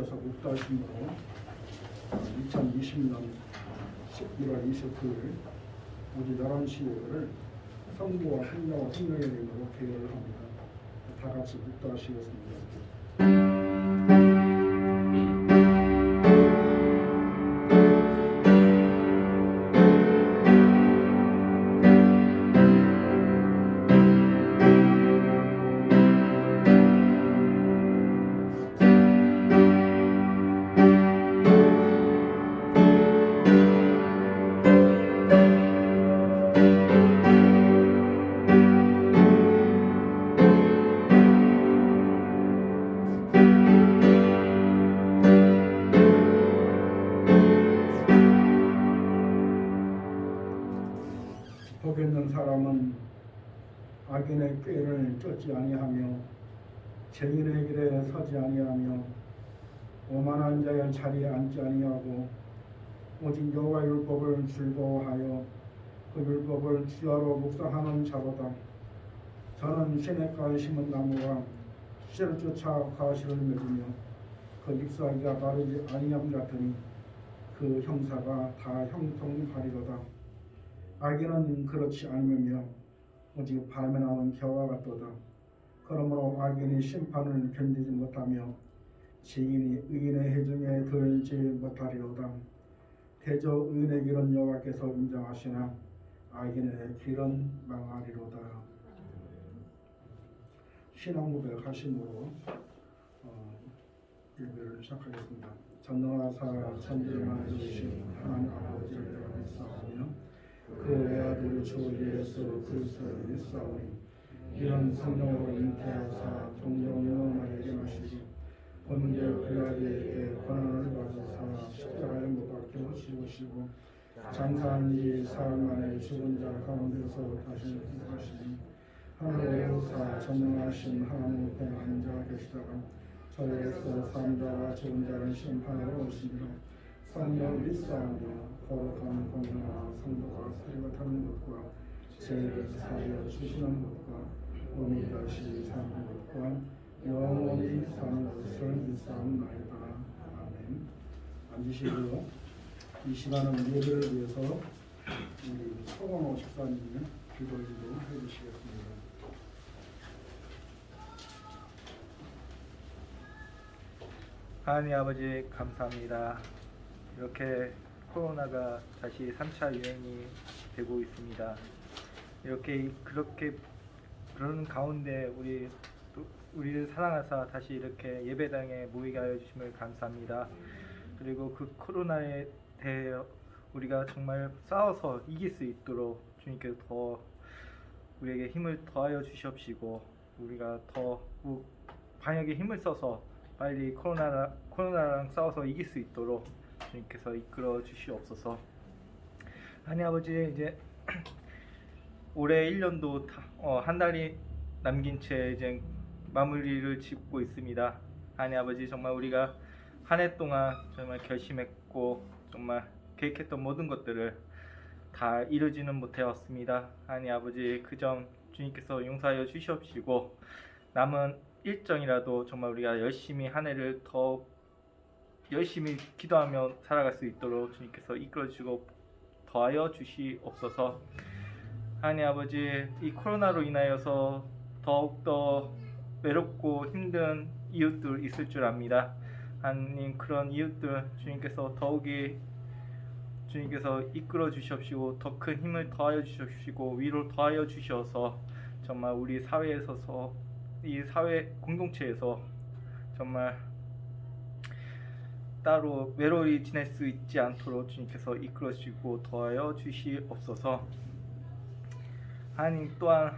하나님께서 국다심으로 2020년 11월 29일 오전 11시를 성부와 성령과 성령의 이름으로 기도를 합니다. 다 같이 국도하시겠습니다. 복 있는 사람은 악인의 꾀를 쫓지 아니하며 죄인의 길에 서지 아니하며 오만한 자의 자리에 앉지 아니하고 오직 여호와의 율법을 즐거워하여 그 율법을 주야로 묵상하는 자로다. 저는 시냇가에 심은 나무와 씨를 쫓아 가시를 맺으며 그 잎사귀가 마르지 아니함 같으니 그 형사가 다 형통하리로다. 악인은 그렇지 않으며 오직 밤에 나오는 겨와 같도다. 그러므로 악인이 심판을 견디지 못하며 지인이 의인의 회중에 들지 못하리로다. 대저 의인의 길은 여호와께서 인정하시나 악인의 길은 망하리로다. 신앙 고백 하심으로 예배를 시작하겠습니다. 전능하사 천지를 주신 하나님 아버지를 내가 믿사오며 그 외아들 주 예수 그리스도를 믿사오니 이런 성령으로 잉태하사 동정녀 마리아에게 마시고 본디오 빌라도에게 고난을 받으사 십자가에 못 박혀 죽으시고 장사한 지 사흘 만에 죽은 자 가운데서 다시 부활하시니 하늘에 오사 전능하신 하나님 앞에 앉아 계시다가 저에서 사람자와 죽은 자를 심판하러 오시리라. 성령 믿사오며 거룩한 공의와 성도가 사리가 타는 것과 죄를 사하여 주시는 것과 몸이 다시 사는 것과 영원히 사는 것을 믿사옵나이다. 아멘. 앉으시고요. 이 시간은 예배를 위해서 우리 서건호 집사님이 기도를 해주시겠습니다. 하나님 아버지 감사합니다. 이렇게 코로나가 다시 3차 유행이 되고 있습니다. 그런 가운데 우리를 사랑하사 다시 이렇게 예배당에 모이게 하여 주심을 감사합니다. 그리고 그 코로나에 대해 우리가 정말 싸워서 이길 수 있도록 주님께서 더 우리에게 힘을 더하여 주시옵시고 우리가 더 방역에 힘을 써서 빨리 코로나랑 싸워서 이길 수 있도록 주님께서 이끌어 주시옵소서. 하나님 아버지, 이제 올해 1년도 한 달이 남긴 채 이제 마무리를 짓고 있습니다. 하나님 아버지, 정말 우리가 한 해 동안 정말 결심했고 정말 계획했던 모든 것들을 다 이루지는 못해왔습니다. 하나님 아버지, 그 점 주님께서 용서하여 주시옵시고 남은 일정이라도 정말 우리가 열심히 한 해를 더 열심히 기도하며 살아갈 수 있도록 주님께서 이끌어주시고 더하여 주시옵소서. 하나님 아버지, 이 코로나로 인하여서 더욱더 외롭고 힘든 이웃들 있을 줄 압니다. 하나님, 그런 이웃들 주님께서 더욱이 주님께서 이끌어 주시옵시고 더 큰 힘을 더하여 주시옵시고 위로 더하여 주셔서 정말 우리 사회에 서서 이 사회 공동체에서 정말 따로 외로이 지낼 수 있지 않도록 주님께서 이끌어 주시고 더하여 주시옵소서. 하나님, 또한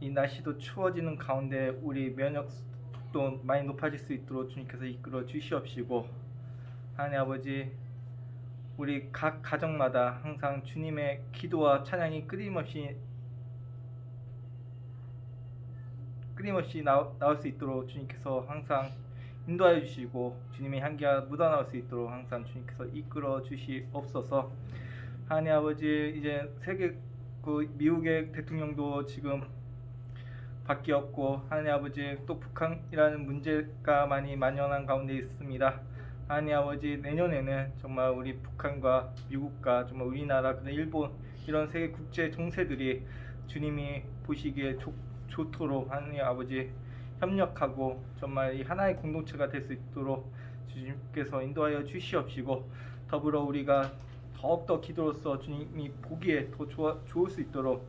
이 날씨도 추워지는 가운데 우리 면역도 많이 높아질 수 있도록 주님께서 이끌어 주시옵시고 하나님 아버지, 우리 각 가정마다 항상 주님의 기도와 찬양이 끊임없이 나올 수 있도록 주님께서 항상 인도하여 주시고 주님의 향기가 묻어나올 수 있도록 항상 주님께서 이끌어 주시옵소서. 하나님 아버지, 이제 세계 미국의 대통령도 지금 밖에 없고, 하나님 아버지, 또 북한이라는 문제가 많이 만연한 가운데 있습니다. 하나님 아버지, 내년에는 정말 우리 북한과 미국과 정말 우리나라, 그다음 일본, 이런 세계 국제 정세들이 주님이 보시기에 좋도록 하나님 아버지 협력하고 정말 이 하나의 공동체가 될 수 있도록 주님께서 인도하여 주시옵시고, 더불어 우리가 더욱더 기도로서 주님이 보기에 더 좋을 수 있도록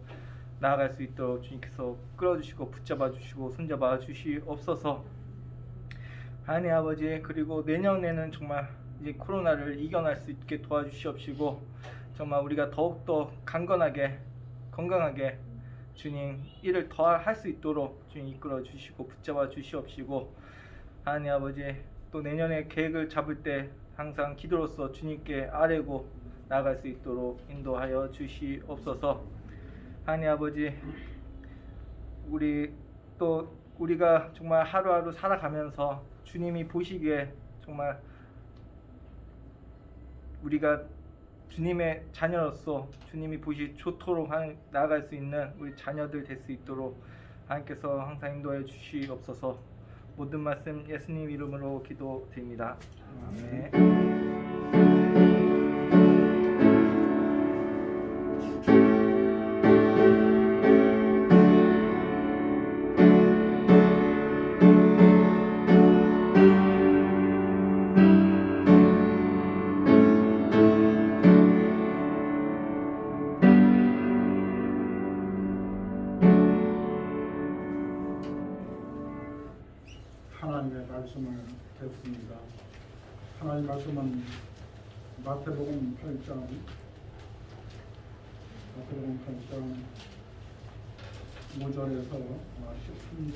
나아갈 수 있도록 주님께서 끌어주시고 붙잡아 주시고 손잡아 주시옵소서. 하나님 아버지, 그리고 내년에는 정말 이제 코로나를 이겨낼 수 있게 도와주시옵시고, 정말 우리가 더욱더 강건하게 건강하게 주님 일을 더 할 수 있도록 주님 이끌어 주시고 붙잡아 주시옵시고, 하나님 아버지, 또 내년에 계획을 잡을 때 항상 기도로서 주님께 아뢰고 나아갈 수 있도록 인도하여 주시옵소서. 하나님 아버지, 우리가 정말 하루하루 살아가면서 주님이 보시기에 정말 우리가 주님의 자녀로서 주님이 보시 좋도록 나아갈 수 있는 우리 자녀들 될 수 있도록 하나님께서 항상 인도해 주시옵소서. 모든 말씀 예수님 이름으로 기도드립니다. 아멘. 하나님의 말씀을 듣습니다. 하나님 말씀은 마태복음 8장 5절에서 13절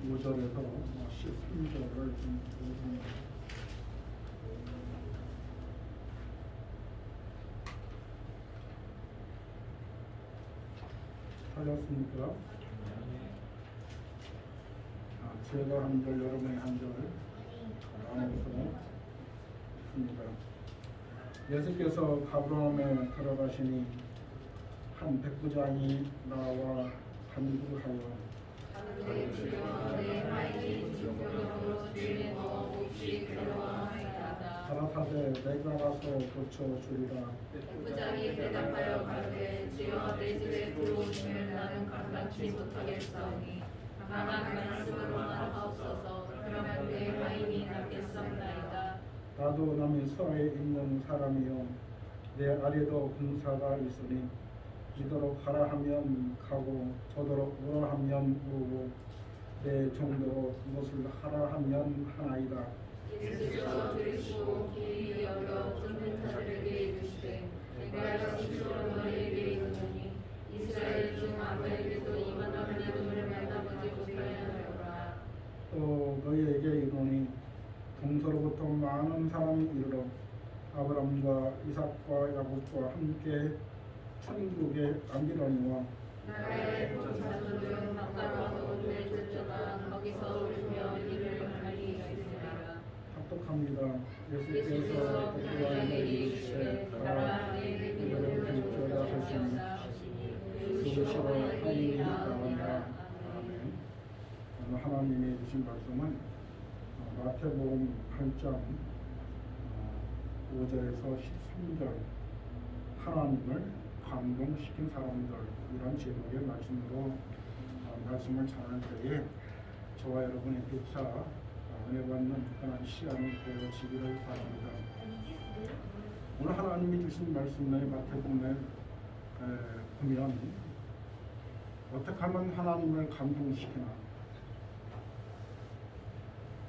5절에서 13절을 좀 보겠습니다. 찾았습니까? 제가 한 절, 여러분이 한 절 나눠서 있습니다. 예수께서 가브라움에 들어가시니 한 백부장이 나와 간구하여 가라사대 내가 가서 고쳐주리라. 백부장이 대답하여 가로되 주여 내 집에 들어오시면 나는 감당치 못하겠사오니 다만 말씀으로만 하옵소서. 그러면 내 하인이 낫겠사옵나이다. 나도 남이 서에 있는 사람이요 내 아래도 군사가 있으니 이도록 가라 하면 가고 저도록 오라 하면 오고 내 정도로 무엇을 하라 하면 하나이다. 예수께서 들으시고 귀히 여겨 듣는 자들에게 이르시되 내가 진실로 너희에게 이르노니 이스라엘 중 아무에게도 이만한 은혜를 만나보지 못하였노라. 또 너희에게 이르노니 동서로부터 많은 사람이 이르러 아브라함과 이삭과 야곱과 함께 천국에 안기려니와 나의 조상들 중 가까워서 내 쫓겨나 거기서 울며 이를 갈리시리라. 합독합니다. 예수께서 백부장에게 이르시되 가라 내 믿음을 그것이로 하인이 나온다. 아멘. 오늘 하나님이 주신 말씀은 마태복음 8장 5절에서 13절 하나님을 감동시킨 사람들, 이런 제목의 말씀으로 말씀을 전할 때에 저와 여러분의 교차 은혜 받는 그런 시간이 되어지기를 바랍니다. 오늘 하나님이 주신 말씀에 마태복음에 보면 어떻게 하면 하나님을 감동시키나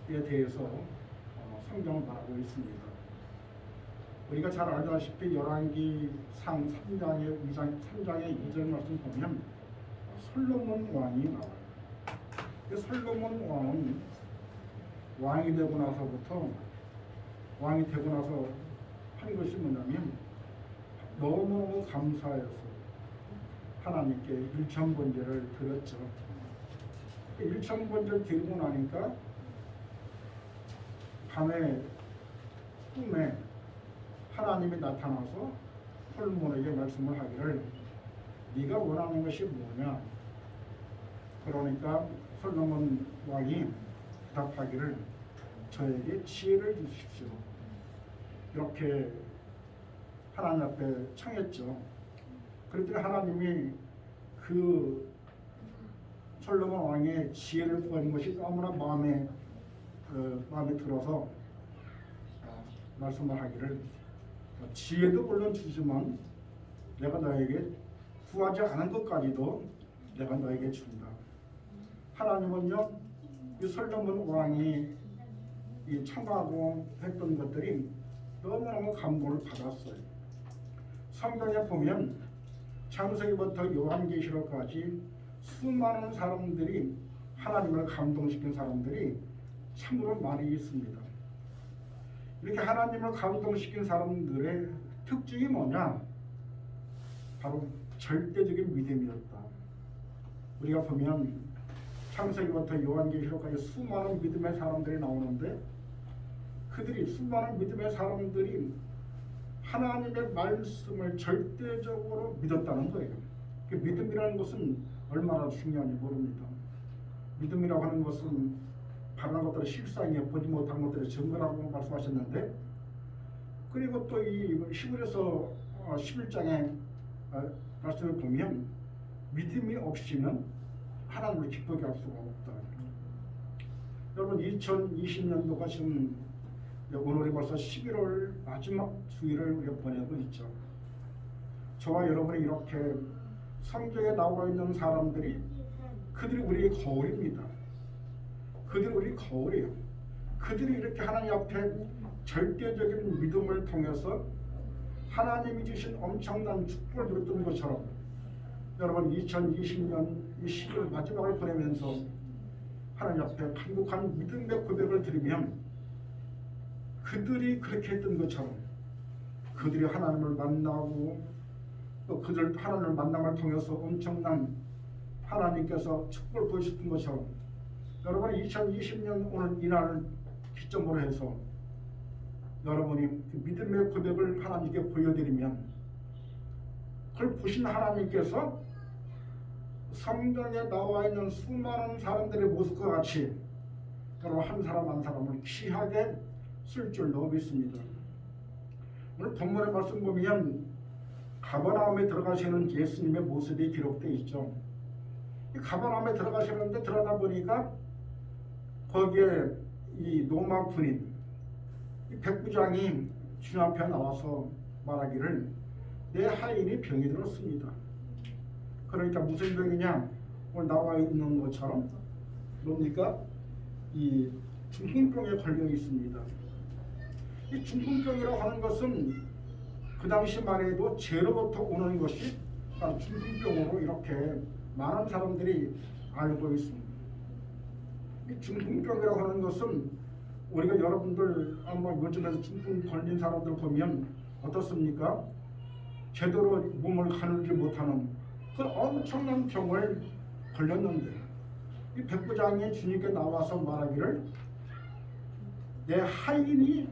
에 대해서 성경을 말하고 있습니다. 우리가 잘 알다시피 열왕기상 3장의 2절 말씀 보면 솔로몬 왕이 나와요. 솔로몬 왕은 왕이 되고 나서 한 것이 뭐냐면 너무 감사해서 하나님께 일천번제를 드렸죠. 일천번제를 드리고 나니까 밤에 꿈에 하나님이 나타나서 솔로몬에게 말씀을 하기를 네가 원하는 것이 뭐냐? 그러니까 솔로몬 왕이 대답하기를 저에게 지혜를 주십시오. 이렇게 하나님 앞에 청했죠. 그랬더니 하나님이 그 솔로몬 왕의 지혜를 구하는 것이 너무나 마음에 들어서 말씀을 하기를 지혜도 물론 주지만 내가 너에게 구하지 않은 것까지도 내가 너에게 준다. 하나님은요, 이 솔로몬 왕이 이 청하고 했던 것들이 너무너무 감동을 받았어요. 성경에 보면 창세기부터 요한계시록까지 수많은 사람들이 하나님을 감동시킨 사람들이 참으로 많이 있습니다. 이렇게 하나님을 감동시킨 사람들의 특징이 뭐냐? 바로 절대적인 믿음이었다. 우리가 보면 창세기부터 요한계시록까지 수많은 믿음의 사람들이 나오는데 그들이 수많은 믿음의 사람들이 하나님의 말씀을 절대적으로 믿었다는 거예요. 그 믿음이라는 것은 얼마나 중요한지 모릅니다. 믿음이라고 하는 것은 바라는 것들을 실상에 보지 못한 것들을 증거라고 말씀하셨는데, 그리고 또 이 히브리서 11장의 말씀을 보면 믿음이 없이는 하나님을 기쁘게 할 수가 없다. 여러분 2020년도가 지금 오늘이 벌써 11월 마지막 주일을 우리가 보내고 있죠. 저와 여러분이 이렇게 성경에 나와 있는 사람들이 그들이 우리의 거울입니다. 그들이 우리 거울이에요. 그들이 이렇게 하나님 앞에 절대적인 믿음을 통해서 하나님이 주신 엄청난 축복을 누렸던 것처럼 여러분 2020년 이 11월 마지막을 보내면서 하나님 앞에 간곡한 믿음의 고백을 드리면 그들이 그렇게 했던 것처럼 그들이 하나님을 만나고 또 그들 하나님을 만남을 통해서 엄청난 하나님께서 축복을 보여주셨던 것처럼 여러분이 2020년 오늘 이날을 기점으로 해서 여러분이 그 믿음의 고백을 하나님께 보여드리면 그걸 보신 하나님께서 성경에 나와 있는 수많은 사람들의 모습과 같이 여러분 한 사람 한 사람을 귀하게 쓸 줄로 믿습니다. 오늘 본문의 말씀 보면 가버나움에 들어가시는 예수님의 모습이 기록되어 있죠. 이 가버나움에 들어가시는데 들어가다 보니까 거기에 이 로마 군인 이 백부장이 주님 앞에 나와서 말하기를 내 하인이 병이 들었습니다. 그러니까 무슨 병이냐? 오늘 나와 있는 것처럼 뭡니까? 이 중풍병에 걸려 있습니다. 이 중풍병이라고 하는 것은 그 당시만 해도 죄로부터 오는 것이 바로 중풍병으로 이렇게 많은 사람들이 알고 있습니다. 이 중풍병이라고 하는 것은 우리가 여러분들 아마 요즘에서 중풍 걸린 사람들 보면 어떻습니까? 제대로 몸을 가누지 못하는 그런 엄청난 병을 걸렸는데 이 백부장이 주님께 나와서 말하기를 내 하인이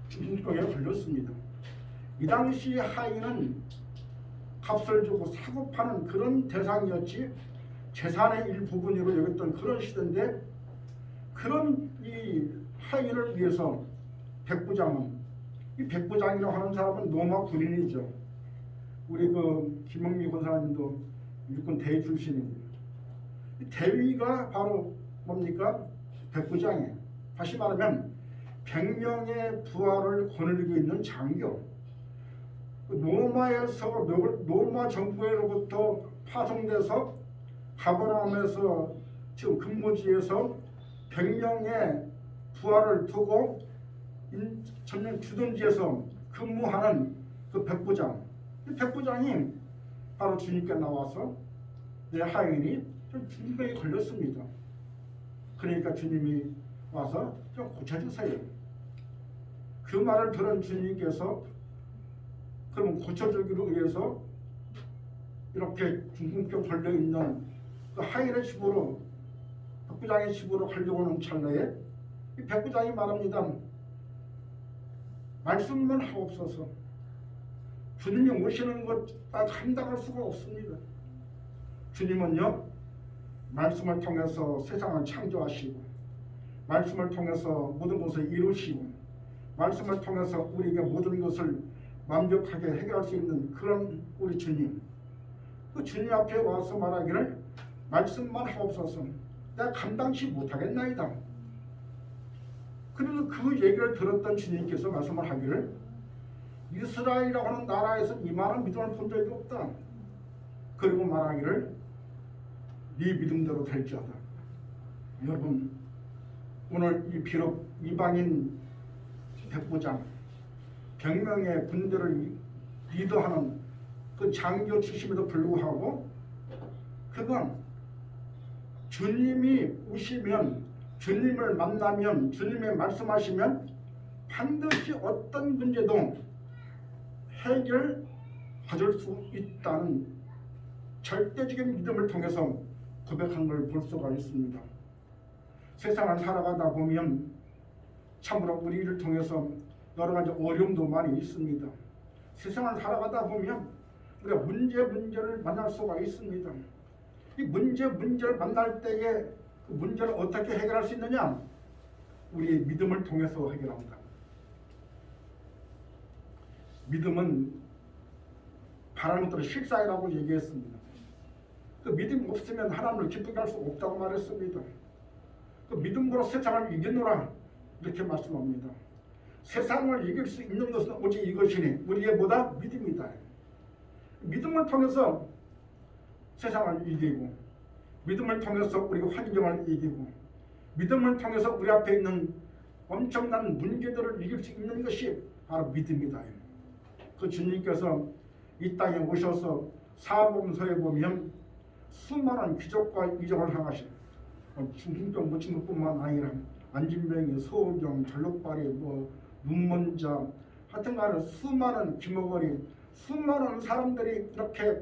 중풍병에 걸렸습니다. 이 당시 하인은 값을 주고 사고 파는 그런 대상이었지 재산의 일부분으로 여겼던 그런 시대인데 그런 이 하인을 위해서 백부장은 이 백부장이라고 하는 사람은 로마 군인이죠. 우리 그 김영미 권사님도 육군 대위 출신입니다. 이 대위가 바로 뭡니까? 백부장이에요. 다시 말하면 100명의 부하를 거느리고 있는 장교. 로마 정부로부터 파송돼서 가버나움에서 지금 근무지에서 100명의 부하를 두고 전년 주둔지에서 근무하는 그 백부장. 이 백부장이 바로 주님께 나와서 내 하인이 좀 중병에 걸렸습니다. 그러니까 주님이 와서 좀 고쳐주세요. 그 말을 들은 주님께서 그럼 고쳐주기로 위해서 이렇게 중풍병 걸려있는 그 하인의 집으로 백부장의 집으로 가려고 하는 찰나에 이 백부장이 말합니다. 말씀만 하옵소서. 주님이 오시는 것 감당할 수가 없습니다. 주님은요, 말씀을 통해서 세상을 창조하시고, 말씀을 통해서 모든 것을 이루시고, 말씀을 통해서 우리에게 모든 것을 완벽하게 해결할 수 있는 그런 우리 주님, 그 주님 앞에 와서 말하기를 말씀만 하옵소서, 내가 감당치 못하겠나이다. 그래서 그 얘기를 들었던 주님께서 말씀을 하기를 이스라엘이라고 하는 나라에서 이만한 믿음을 본 적이 없다. 그리고 말하기를 네 믿음대로 될지어다. 여러분, 오늘 이 비록 이방인 백부장 100명의 군대를 리더하는 그 장교 출신에도 불구하고 그건 주님이 오시면, 주님을 만나면, 주님의 말씀하시면 반드시 어떤 문제도 해결받을 수 있다는 절대적인 믿음을 통해서 고백한 걸 볼 수가 있습니다. 세상을 살아가다 보면 참으로 우리를 통해서 여러 가지 어려움도 많이 있습니다. 세상을 살아가다 보면 우리가 문제를 만날 수가 있습니다. 이 문제를 만날 때에 그 문제를 어떻게 해결할 수 있느냐? 우리의 믿음을 통해서 해결합니다. 믿음은 바라는 것들을 실상이라고 얘기했습니다. 그 믿음 없으면 하나님을 기쁘게 할 수 없다고 말했습니다. 그 믿음으로 세상을 이기노라 이렇게 말씀합니다. 세상을 이길 수 있는 것은 오직 이것이니 우리의 뭐다? 믿음이다. 믿음을 통해서 세상을 이기고, 믿음을 통해서 우리가 환경을 이기고, 믿음을 통해서 우리 앞에 있는 엄청난 문제들을 이길 수 있는 것이 바로 믿음이다. 그 주님께서 이 땅에 오셔서 사복음서에 보면 수많은 기적과 이적을 행하신, 중풍병 고친 것뿐만 아니라 안진병이, 소경, 전록발이, 눈먼자, 하여튼간에 수많은 기머거리, 수많은 사람들이 이렇게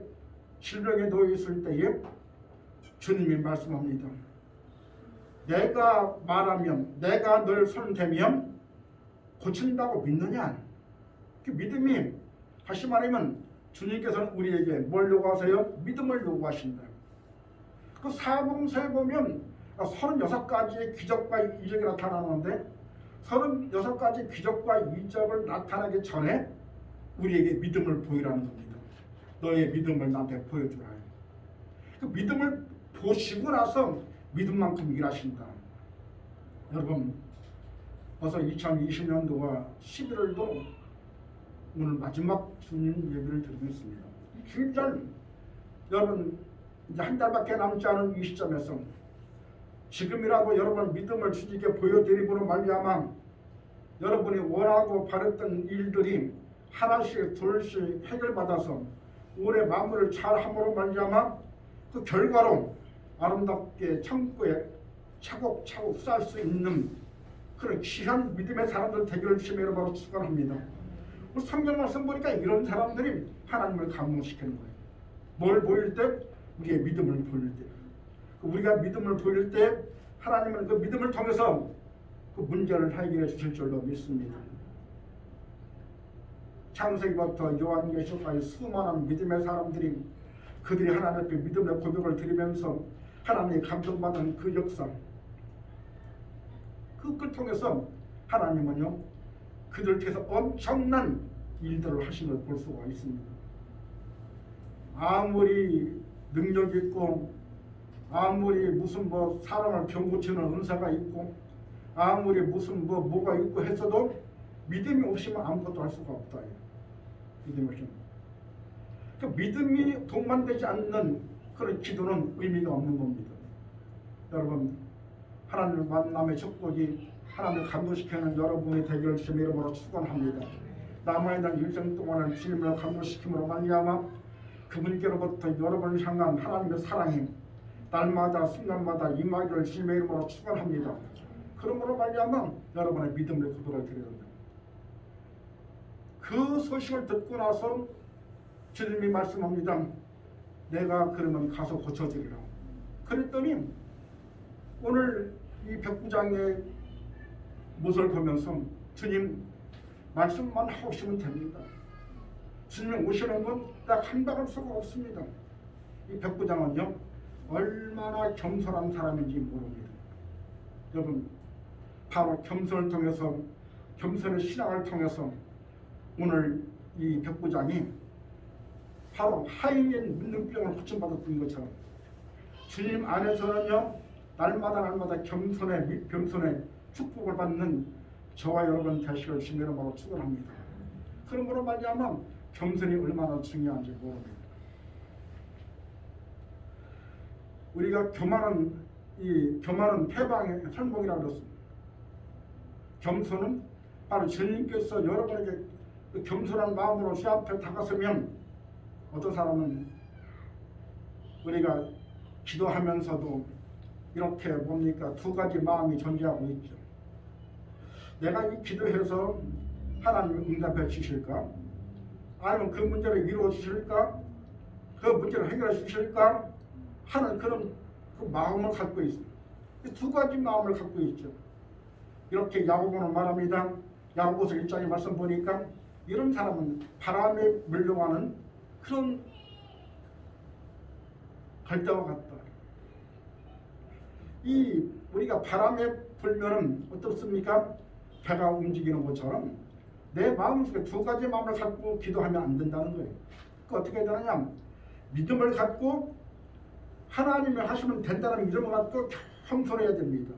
질병에 놓여 있을 때에 주님이 말씀합니다. 내가 말하면, 내가 널 손대면 고친다고 믿느냐? 그 믿음이, 다시 말하면 주님께서는 우리에게 뭘 요구하세요? 믿음을 요구하신다. 그 사복음서에 보면 36가지의 기적과 이적이 나타나는데 36가지 기적과 이적을 나타나기 전에 우리에게 믿음을 보이라는 겁니다. 너의 믿음을 나한테 보여주라. 그 믿음을 보시고 나서 믿음만큼 일하신다. 여러분, 벌써 2020년도가 11월도 오늘 마지막 주님 예배를 드리고 있습니다. 주일날 여러분 이제 한 달밖에 남지 않은 이 시점에서 지금이라도 여러분 믿음을 주님께 보여드림으로 말미암아 여러분이 원하고 바랬던 일들이 하나씩 둘씩 해결받아서 올해 마무리를 잘함으로 말미암아 그 결과로 아름답게 천국에 차곡차곡 쌓을 수 있는 그런 귀한 믿음의 사람들 되기를 주님의 이름으로 축원합니다. 우리 성경 말씀 보니까 이런 사람들이 하나님을 감동시키는 거예요. 뭘 보일 때? 우리의 믿음을 보일 때. 우리가 믿음을 보일 때 하나님은 그 믿음을 통해서 그 문제를 해결해 주실 줄로 믿습니다. 창세기부터 요한계시록까지 수많은 믿음의 사람들이 그들이 하나님 앞에 믿음의 고백을 드리면서 하나님이 감동받은 그 역사, 그걸 통해서 하나님은요 그들 통해서 엄청난 일들을 하신 걸 볼 수가 있습니다. 아무리 능력 있고, 아무리 무슨 사람을 병 고치는 은사가 있고, 아무리 무슨 뭐가 있고 했어도 믿음이 없으면 아무것도 할 수가 없다. 믿음이 없으면. 그 믿음이 동반되지 않는 그런 기도는 의미가 없는 겁니다. 여러분, 하나님을 만남의 축복이 하나님을 감동시키는 여러분의 되기를 주님의 이름으로 축원합니다. 남아있는 일생 동안을 주님을 감동시킴으로 말미암아 그분께로부터 여러분을 향한 하나님의 사랑이 날마다 순간마다 임하기를 주님의 이름으로 축원합니다. 그러므로 말미암아 여러분의 믿음의 고백을 드려야 합니다. 그 소식을 듣고 나서 주님이 말씀합니다. 내가 그러면 가서 고쳐드리라. 그랬더니 오늘 이 백부장의 모습을 보면서 주님 말씀만 하시면 됩니다. 주님이 오시는 건 딱 한박할 수가 없습니다. 이 백부장은요 얼마나 겸손한 사람인지 모릅니다. 여러분 바로 겸손을 통해서 겸손의 신앙을 통해서 오늘 이 백부장이 바로 하인인 문둥병을 고침받았던 것처럼 주님 안에서는요 날마다 겸손의 축복을 받는 저와 여러분 되시길 주님의 이름으로 축원합니다. 그러므로 말미암아 겸손이 얼마나 중요한지 모릅니다. 우리가 교만은 패방의 설목이라고 그랬습니다. 겸손은 바로 주님께서 여러분에게 그 겸손한 마음으로 주 앞에 다가서면 어떤 사람은 우리가 기도하면서도 이렇게 뭡니까 두 가지 마음이 존재하고 있죠. 내가 이 기도해서 하나님이 응답해 주실까? 아니면 그 문제를 이루어 주실까? 그 문제를 해결해 주실까? 하는 그런 그 마음을 갖고 있습니다. 두 가지 마음을 갖고 있죠. 이렇게 야고보는 말합니다. 야고보서 1장의 말씀 보니까 이런 사람은 바람에 물려가는 그런 갈대와 같다. 이 우리가 바람에 불면은 어떻습니까? 배가 움직이는 것처럼 내 마음속에 두 가지 마음을 갖고 기도하면 안 된다는 거예요. 그 어떻게 되느냐? 믿음을 갖고 하나님이 하시면 된다는 믿음을 갖고 겸손해야 됩니다.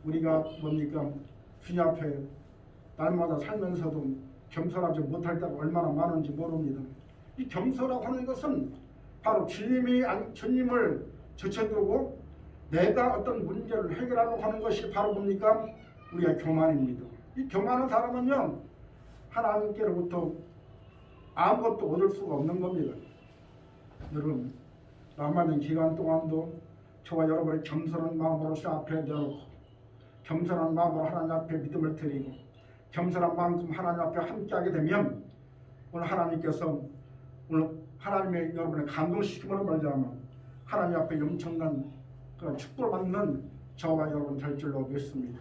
우리가 뭡니까? 주님 앞에 날마다 살면서도 겸손하지 못할 때가 얼마나 많은지 모릅니다. 이 겸손하고 하는 것은 바로 주님을 제쳐두고 내가 어떤 문제를 해결하려고 하는 것이 바로 뭡니까? 우리가 교만입니다. 이 교만한 사람은요 하나님께로부터 아무것도 얻을 수가 없는 겁니다. 여러분 남아있는 기간 동안도 저와 여러분의 겸손한 마음으로 주 앞에 내놓고 겸손한 마음으로 하나님 앞에 믿음을 드리고 겸손한 마음으로 하나님 앞에 함께하게 되면 오늘 하나님께서 오늘 하나님의 여러분의 감동시킴으로 말미암아 하나님 앞에 엄청난 그런 축복을 받는 저와 여러분 될 줄로 믿습니다.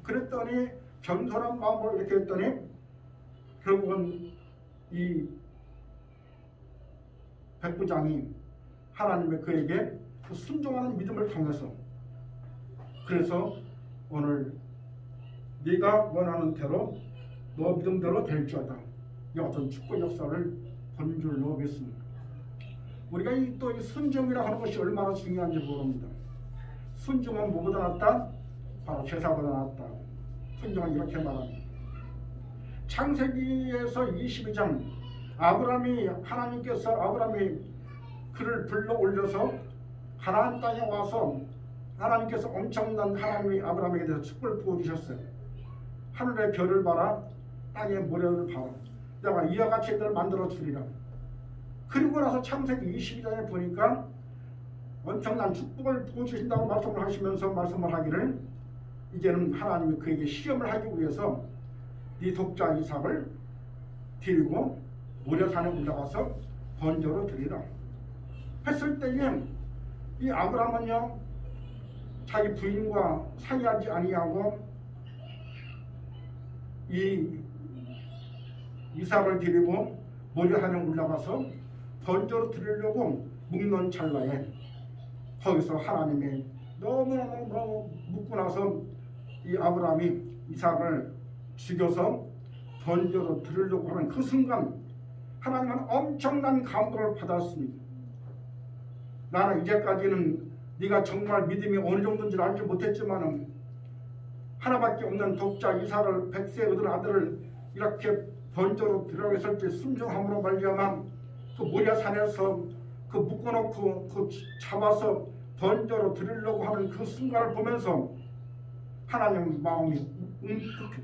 그랬더니 겸손한 마음으로 이렇게 했더니 결국은 이 백부장이 하나님의 그에게 그 순종하는 믿음을 통해서 그래서 오늘 네가 원하는 대로 너 믿음대로 될지어다 이 어떤 축복 역사를 본 줄로 믿습니다. 우리가 또 이 순종이라 하는 것이 얼마나 중요한지 모릅니다. 순종은 뭐보다 낫다? 바로 제사보다 낫다. 순종은 이렇게 말합니다. 창세기에서 22장 하나님께서 아브라함이 그를 불러 올려서 가나안 땅에 와서 하나님께서 엄청난 하나님이 아브라함에게 대해서 축복을 부어주셨어요. 하늘의 별을 봐라, 땅의 모래를 봐라. 내가 이와 같이 너를 만들어 주리라. 그리고 나서 창세기 22장에 보니까 엄청난 축복을 부어주신다고 말씀을 하시면서 말씀을 하기를 이제는 하나님이 그에게 시험을 하기 위해서 네 독자 이삭을 데리고 모래산에 올라가서 번제로 드리라 했을 때에 이 아브라함은요 자기 부인과 상의하지 아니하고 이 이삭을 데리고 모래산에 올라가서 번제로 드리려고 묵는 찰나에 거기서 하나님이 너무너무 묻고 나서 이 아브라함이 이삭을 죽여서 번제로 드리려고 하는 그 순간 하나님은 엄청난 감동을 받았습니다. 나는 이제까지는 네가 정말 믿음이 어느 정도인지 알지 못했지만은 하나밖에 없는 독자 이삭을 100세 얻은 아들을 이렇게 번제로 드리려고 했을 때 순종함으로 말미암아 그 모리아산에서 그 묶어놓고 그 잡아서 번제로 드리려고 하는 그 순간을 보면서 하나님 마음이 움직였다.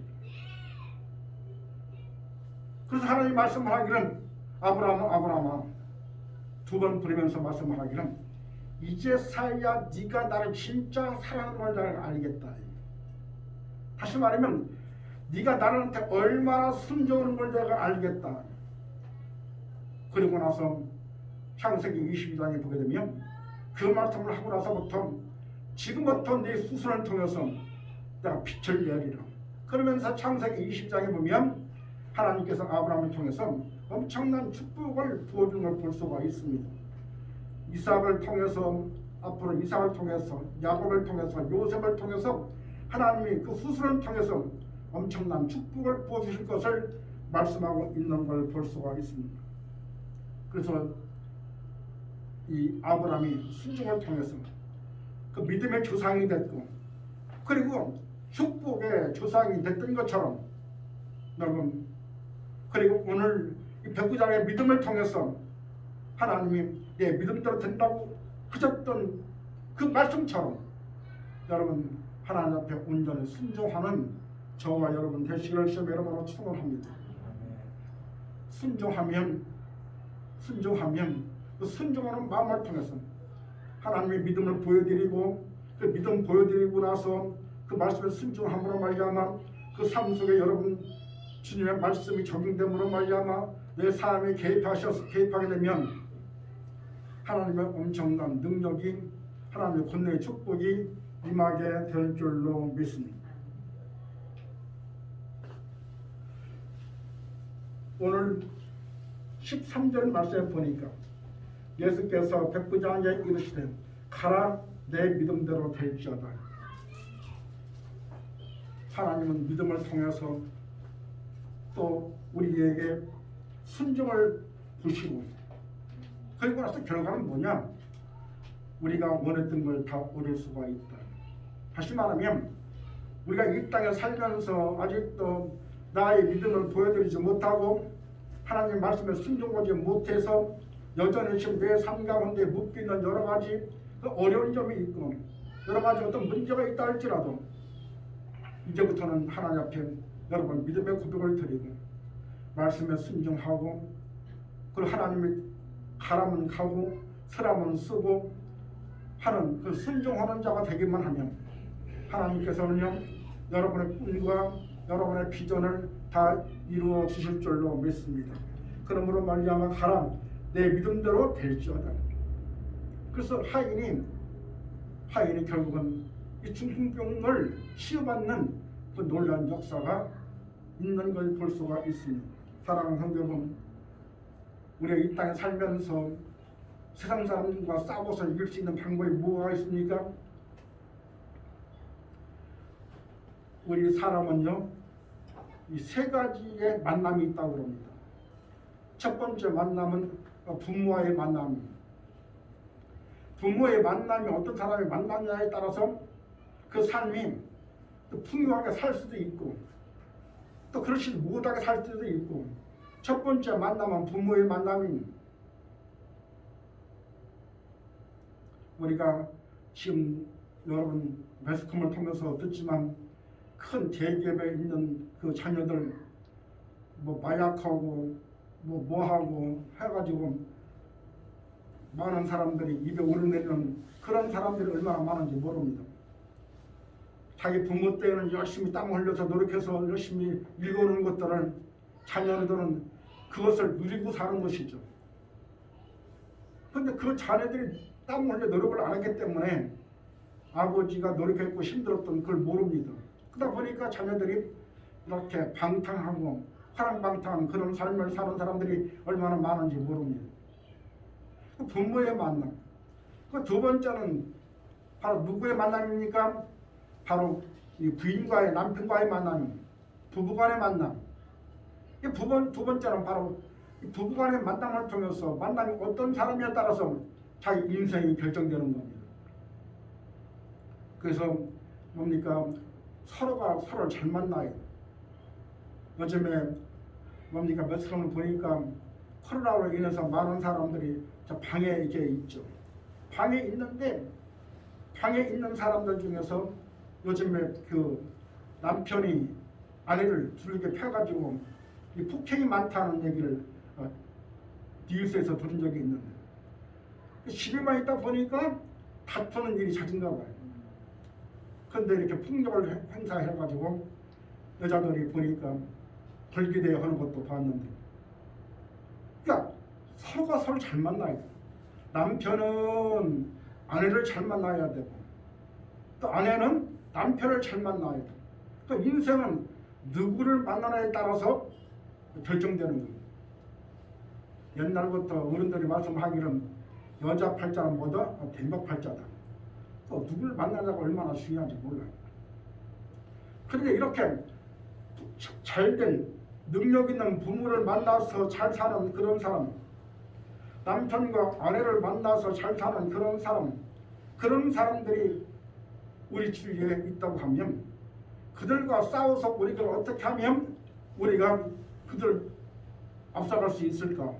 그래서 하나님 말씀을 하기는 아브라함아 두 번 부르면서 말씀을 하기는 이제서야 네가 나를 진짜 사랑하는 걸 알겠다. 다시 말하면 네가 나한테 얼마나 순종하는 걸 내가 알겠다. 그리고 나서 창세기 22장에 보게 되면 그 말씀을 하고 나서부터 지금부터 네 후손을 통해서 내가 빛을 내리라. 그러면서 창세기 20장에 보면 하나님께서 아브라함을 통해서 엄청난 축복을 부어주는 걸 볼 수가 있습니다. 이삭을 통해서, 앞으로 이삭을 통해서, 야곱을 통해서, 요셉을 통해서 하나님이 그 후손을 통해서 엄청난 축복을 부어주실 것을 말씀하고 있는 걸 볼 수가 있습니다. 그래서 이 아브라함이 순종을 통해서 그 믿음의 조상이 됐고, 그리고 축복의 조상이 됐던 것처럼 여러분, 그리고 오늘 이 백부장의 믿음을 통해서 하나님이 내 믿음대로 된다고 하셨던 그 말씀처럼 여러분 하나님 앞에 온전히 순종하는 저와 여러분 되시기를 주님의 이름으로 축원합니다. 순종하면 그 순종하는 마음을 통해서 하나님의 믿음을 보여드리고, 그 믿음 보여드리고 나서 그 말씀에 순종함으로 말미암아 그 삶 속에 여러분 주님의 말씀이 적용됨으로 말미암아 내 삶에 개입하게 되면 하나님의 엄청난 능력이, 하나님의 권능의 축복이 임하게 될 줄로 믿습니다. 오늘 13절 말씀에 보니까 예수께서 백부장에게 이르시되 가라, 내 믿음대로 될지어다. 하나님은 믿음을 통해서 또 우리에게 순종을 보시고, 그리고 나서 결과는 뭐냐? 우리가 원했던 걸 다 얻을 수가 있다. 다시 말하면 우리가 이 땅에 살면서 아직도 나의 믿음을 보여드리지 못하고 하나님 말씀에 순종하지 못해서 여전히 지금 내 삶 가운데 묶이는 여러 가지 그 어려운 점이 있고 여러 가지 어떤 문제가 있다 할지라도 이제부터는 하나님 앞에 여러분 믿음의 고백을 드리고 말씀에 순종하고, 그리고 하나님이 가라면 가고 서라면 쓰고 하는 그 순종하는 자가 되기만 하면 하나님께서는요 여러분의 꿈과 여러분의 비전을 다 이루어 주실 줄로 믿습니다. 그러므로 말미암아 가라, 내 믿음대로 될지어다. 그래서 하인이 결국은 이 중풍병을 치유받는 그 놀라운 역사가 있는 걸 볼 수가 있습니다. 사랑하는 성도 여러분, 우리가 이 땅에 살면서 세상 사람과 싸워서 이길 수 있는 방법이 뭐가 있습니까? 우리 사람은요 이 세 가지의 만남이 있다고 합니다. 첫 번째 만남은 부모와의 만남입니다. 부모의 만남이 어떤 사람이 만나냐에 따라서 그 삶이 또 풍요하게 살 수도 있고 또 그렇지 못하게 살 수도 있고, 첫 번째 만남은 부모의 만남입니다. 우리가 지금 여러분 매스컴을 통해서 듣지만 큰 대기업에 있는 그 자녀들 마약하고 뭐하고 해가지고 많은 사람들이 입에 오르내리는 그런 사람들이 얼마나 많은지 모릅니다. 자기 부모 때는 열심히 땀 흘려서 노력해서 열심히 읽어오는 것들을 자녀들은 그것을 누리고 사는 것이죠. 그런데 그 자녀들이 땀 흘려 노력을 안 했기 때문에 아버지가 노력했고 힘들었던 그걸 모릅니다. 그러다 보니까 자녀들이 이렇게 방탕하고 화랑방탕한 그런 삶을 사는 사람들이 얼마나 많은지 모릅니다. 부모의 만남. 그 두 번째는 바로 누구의 만남입니까? 바로 이 부인과의, 남편과의 만남입니다. 부부간의 만남. 두 번째는 바로 부부간의 만남을 통해서 만남이 어떤 사람에 따라서 자기 인생이 결정되는 겁니다. 그래서 뭡니까? 서로가 서로를 잘 만나요. 요즘에 뭡니까? 며칠을 보니까 코로나로 인해서 많은 사람들이 저 방에 이렇게 있죠. 방에 있는데 방에 있는 사람들 중에서 요즘에 그 남편이 아내를 두들겨 펴가지고 이 폭행이 많다는 얘기를 뉴스에서 들은 적이 있는데, 집에만 있다 보니까 다투는 일이 잦은가 봐요. 그런데 이렇게 폭력을 행사해가지고 여자들이 보니까 벌기대 하는 것도 봤는데, 그러니까 서로가 서로 잘 만나야 돼. 남편은 아내를 잘 만나야 되고 또 아내는 남편을 잘 만나야 돼. 그러니까 인생은 누구를 만나냐에 따라서 결정되는 겁니다. 옛날부터 어른들이 말씀하기는 여자 팔자는 뭐다? 대박 팔자다. 또 누굴 만나자가 얼마나 중요한지 몰라요. 그런데 이렇게 잘된 능력 있는 부모를 만나서 잘 사는 그런 사람, 남편과 아내를 만나서 잘 사는 그런 사람들이 우리 주위에 있다고 하면 그들과 싸워서 우리가 어떻게 하면 우리가 그들 앞서갈 수 있을까?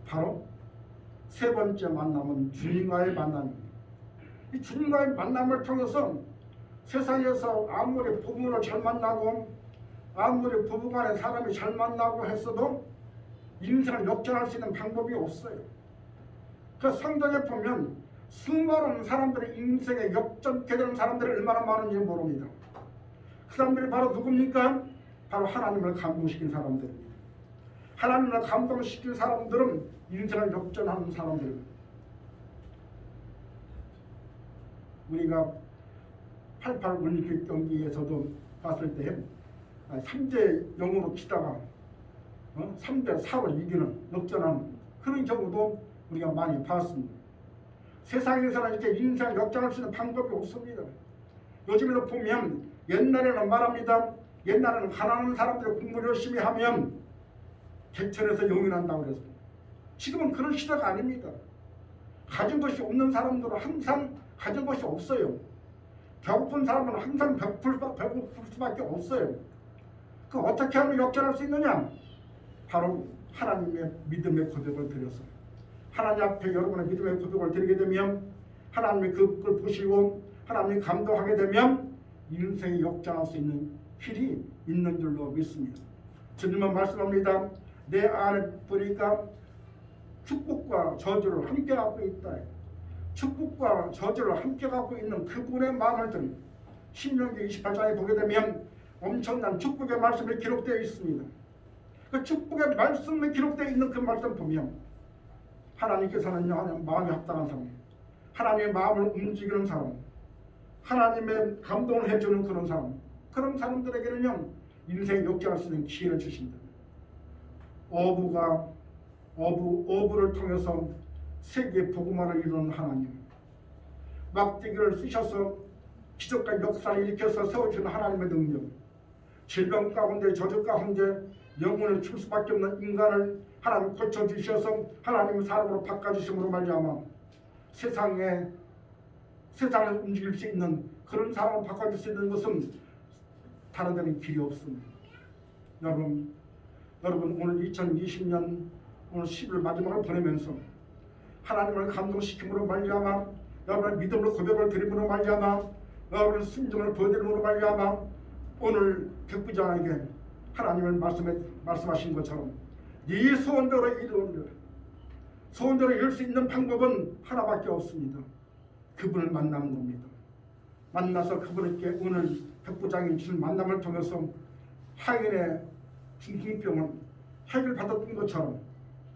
바로 세 번째 만남은 주님과의 만남입니다. 이 주님과의 만남을 통해서 세상에서 아무리 부부를 잘 만나고 아무리 부부간에 사람이 잘 만나고 했어도 인생을 역전할 수 있는 방법이 없어요. 그 성경에 보면 수많은 사람들이 인생에 역전케 되는 사람들이 얼마나 많은지 모릅니다. 그 사람들이 바로 누굽니까? 바로 하나님을 감동시킨 사람들입니다. 하나님을 감동시킨 사람들은 인생을 역전하는 사람들입니다. 우리가 88 올림픽 경기에서도 봤을 때 3대 0으로 치다가 3대 4로 이기는 역전하는 그런 경우도 우리가 많이 봤습니다. 세상에서는 이렇게 인생을 역전할 수 있는 방법이 없습니다. 요즘에도 보면 옛날에는 말합니다. 옛날에는 가난한 사람들이 공부를 열심히 하면 개천에서 용인한다고 그랬어요. 지금은 그런 시대가 아닙니다. 가진 것이 없는 사람들은 항상 가진 것이 없어요. 배고픈 사람은 항상 배고플 수밖에 없어요. 그 어떻게 하면 역전할 수 있느냐? 바로 하나님의 믿음의 고백을 드려서 하나님 앞에 여러분의 믿음의 고백을 드리게 되면 하나님이 그걸 보시고 하나님이 감동하게 되면 인생이 역전할 수 있는 길이 있는 줄로 믿습니다. 주님은 말씀합니다. 내 안에 보니까 축복과 저주를 함께 갖고 있다. 축복과 저주를 함께 갖고 있는 그분의 마음을 들은 신명기 28장에 보게 되면 엄청난 축복의 말씀이 기록되어 있습니다. 그 축복의 말씀이 기록되어 있는 그 말씀 보면 하나님께서는요, 하나님 마음이 합당한 사람, 하나님의 마음을 움직이는 사람, 하나님의 감동을 해주는 그런 사람들에게는요 인생에 역전할 수 있는 기회를 주신다. 어부를 통해서 세계 복음화를 이루는 하나님, 막대기를 쓰셔서 기적과 역사를 일으켜서 세워주는 하나님의 능력, 질병 가운데 저주 가운데 영혼을 줄 수밖에 없는 인간을 하나님 고쳐주셔서 하나님의 사람으로 바꿔주심으로 말미암아 세상을 움직일 수 있는 그런 사람을 바꿔줄 수 있는 것은 다른 데는 길이 없습니다. 여러분 오늘 2020년 오늘 10일 마지막을 보내면서 하나님을 감동시킴으로 말미암아 여러분의 믿음으로 고백을 드림으로 말미암아 여러분의 순종을 보여드림으로 말미암아 오늘 백부장에게 하나님을 말씀하신 것처럼 네 소원대로 이루는 소원대로 이룰 수 있는 방법은 하나밖에 없습니다. 그분을 만나는 겁니다. 만나서 그분께 오늘 백부장이 주신 만남을 통해서 하인의 중풍병을 해결받았던 것처럼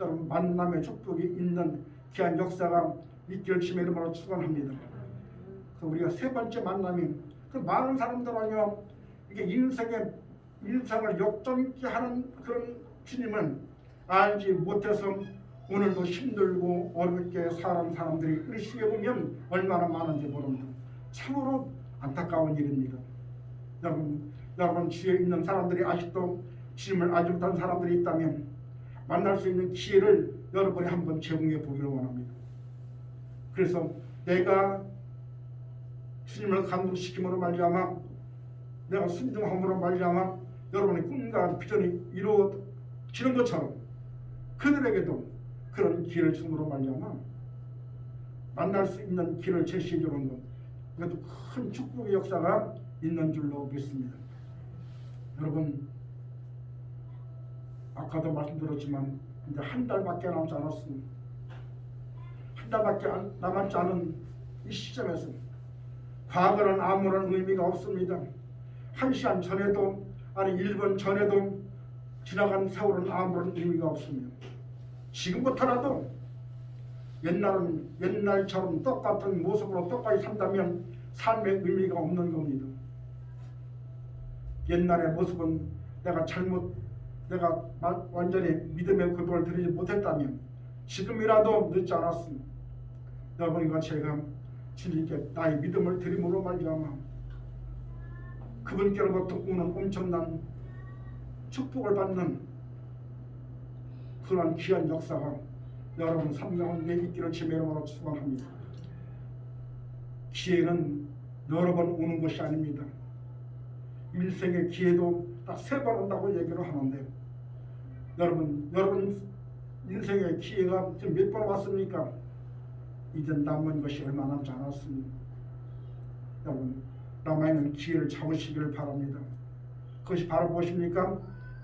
여러분 만남의 축복이 있는 귀한 역사가 있기를 주님의 이름으로 축원합니다. 우리가 세 번째 만남이 그 많은 사람들은요 이게 인생을 역전케 하는 그런 주님은 알지 못해서 오늘도 힘들고 어렵게 사는 사람들이 우리 시에 보면 얼마나 많은지 모릅니다. 참으로 안타까운 일입니다. 여러분 주위에 있는 사람들이 아직도 주님을 알지 못한 사람들이 있다면 만날 수 있는 기회를 여러분이 한번 제공해 보기를 원합니다. 그래서 내가 주님을 감동시킴으로 말미암아 내가 순종함으로 말미암아 여러분의 꿈과 비전이 이루어지는 것처럼 그들에게도 그런 기회를 줌으로 말미암아 만날 수 있는 길을 제시해 주는 것, 이것도 큰 축복의 역사가 있는 줄로 믿습니다. 여러분 아까도 말씀드렸지만 이제 한 달밖에 남지 않았습니다. 한 달밖에 남았지 않은 이 시점에서 과거는 아무런 의미가 없습니다. 1시간 전에도 아니 1분 전에도 지나간 세월은 아무런 의미가 없습니다. 지금부터라도 옛날처럼 똑같은 모습으로 똑같이 산다면 삶의 의미가 없는 겁니다. 옛날의 모습은 내가 잘못 내가 완전히 믿음의 고백을 드리지 못했다면 지금이라도 늦지 않았습니다. 여러분과 제가 주님께 나의 믿음을 드림으로 말미암아 그분께로부터 오는 엄청난 축복을 받는 그러한 귀한 역사가 여러분 삶가운데 있기를 주의 이름으로 축원합니다. 기회는 여러 번 오는 것이 아닙니다. 일생의 기회도 딱 3번 온다고 얘기를 하는데 여러분 인생의 기회가 지금 몇 번 왔습니까? 이제 남은 것이 얼마 남지 않았습니다. 여러분 남아있는 기회를 잡으시기를 바랍니다. 그것이 바로 무엇입니까?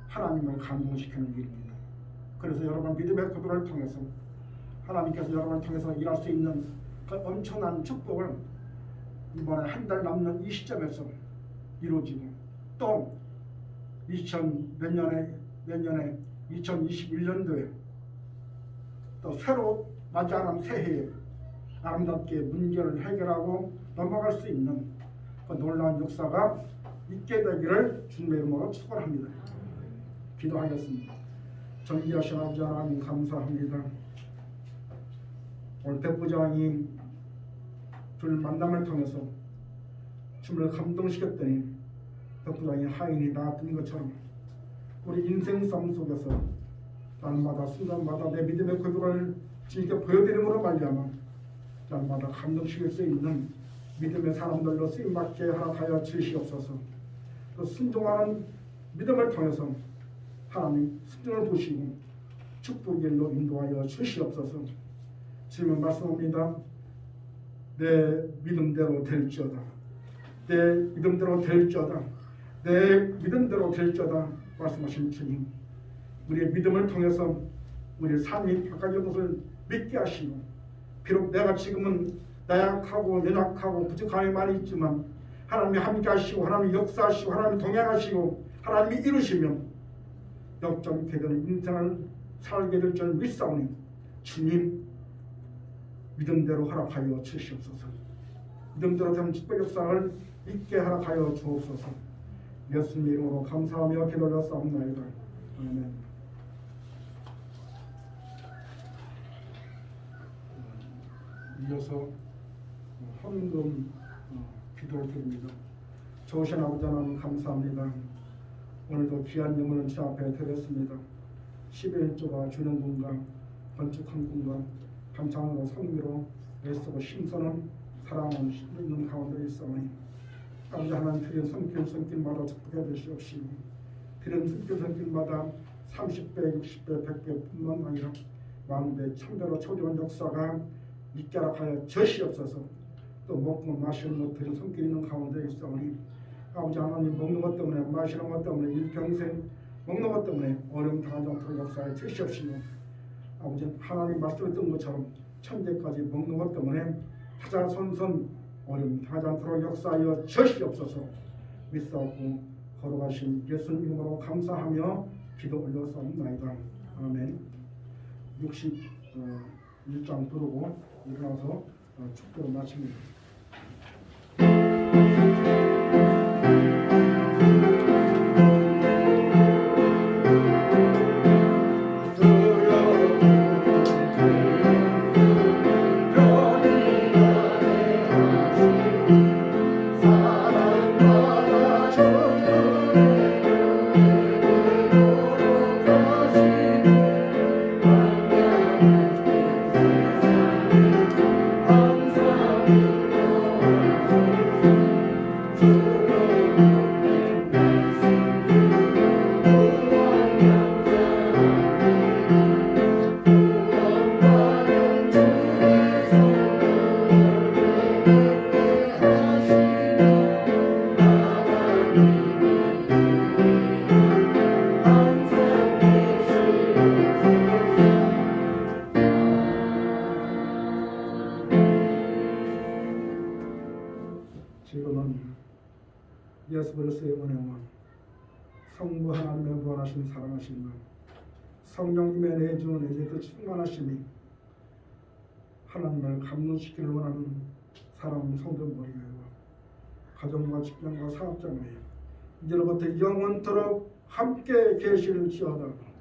하나님을 감동시키는 일입니다. 그래서 여러분 믿음의 고백을 통해서 하나님께서 여러분을 통해서 일할 수 있는 그 엄청난 축복을 이번에 한 달 남는 이 시점에서 이루어지고 또 내년에 2021년도에 또 새로 맞이하는 새해에 아름답게 문제를 해결하고 넘어갈 수 있는 그 놀라운 역사가 있게 되기를 주님의 이름으로 축원합니다. 기도하겠습니다. 전지하신 아버지 하나님 감사합니다. 오늘 백부장이 둘 만남을 통해서 주님을 감동시켰더니 백부장이 하인이 나왔던 것처럼 우리 인생 삶 속에서 날마다 순간마다 내 믿음의 고백을 주님께 보여드림으로 말미암아 날마다 감동시킬 수 있는 믿음의 사람들로 쓰임받게 하여 주시옵소서. 또 순종하는 믿음을 통해서 하나님 순종을 보시고 축복의 길로 인도하여 주시옵소서. 주님은 말씀합니다. 내 믿음대로 될지어다. 내 믿음대로 될지어다. 내 믿음대로 될지어다. 말씀하신 주님, 우리의 믿음을 통해서 우리의 삶이 바꿔질 것을 믿게 하시고, 비록 내가 지금은 나약하고 연약하고 부족함이 많이 있지만 하나님이 함께 하시고 하나님이 역사하시고 하나님이 동행하시고 하나님이 이루시면 역전케 되는 인생을 살게 될 줄 믿사오니 주님 믿음대로 허락하여 주시옵소서. 믿음대로 된 축복 역사를 있게 허락하여 주옵소서. 예수님 이름으로 감사하며 기도하옵나이다. 아멘. 이어서 헌금 기도를 드립니다. 좋으신 아버지 하나님 감사합니다. 오늘도 귀한 예물을 주 앞에 드렸습니다. 11조가 주는 분과 건축한 분과 감사하고 성미로 애쓰고 힘쓰는 사랑하는 있는 가운데 있사오니 아버지 하나님 드린 손길마다 축복해 주시옵시고 드린 손길마다 30배, 60배, 100배 뿐만 아니라 만배, 천배로 초조한 역사가 있게 하여 주시옵소서. 또 먹고 마시는 것 드린 손길 있는 가운데 있사오니 아버지 하나님 먹는 것 때문에 마시는 것 때문에 일평생 먹는 것 때문에 어려움 당하지 않도록 역사해 주시옵시고 아버지 하나님 말씀했던 것처럼 천대까지 먹는 것 때문에 타자손손 어려움 당하지 않도록 역사하여 주시옵소서. 믿사옵고 걸어가신 예수님 이름으로 감사하며 기도 올려서옵나이다. 아멘. 61장 부르고 일어나서 축도를 마칩니다. 지금은 예수 그리스도의 은혜와 성부 하나님의 무한하신 사랑하심과 성령님의 내주는 이제 충만하심이 하나님을 감동시키를 원하는 사람 성도모임과 가정과 직장과 사업장에 이제로부터 영원토록 함께 계실지어다.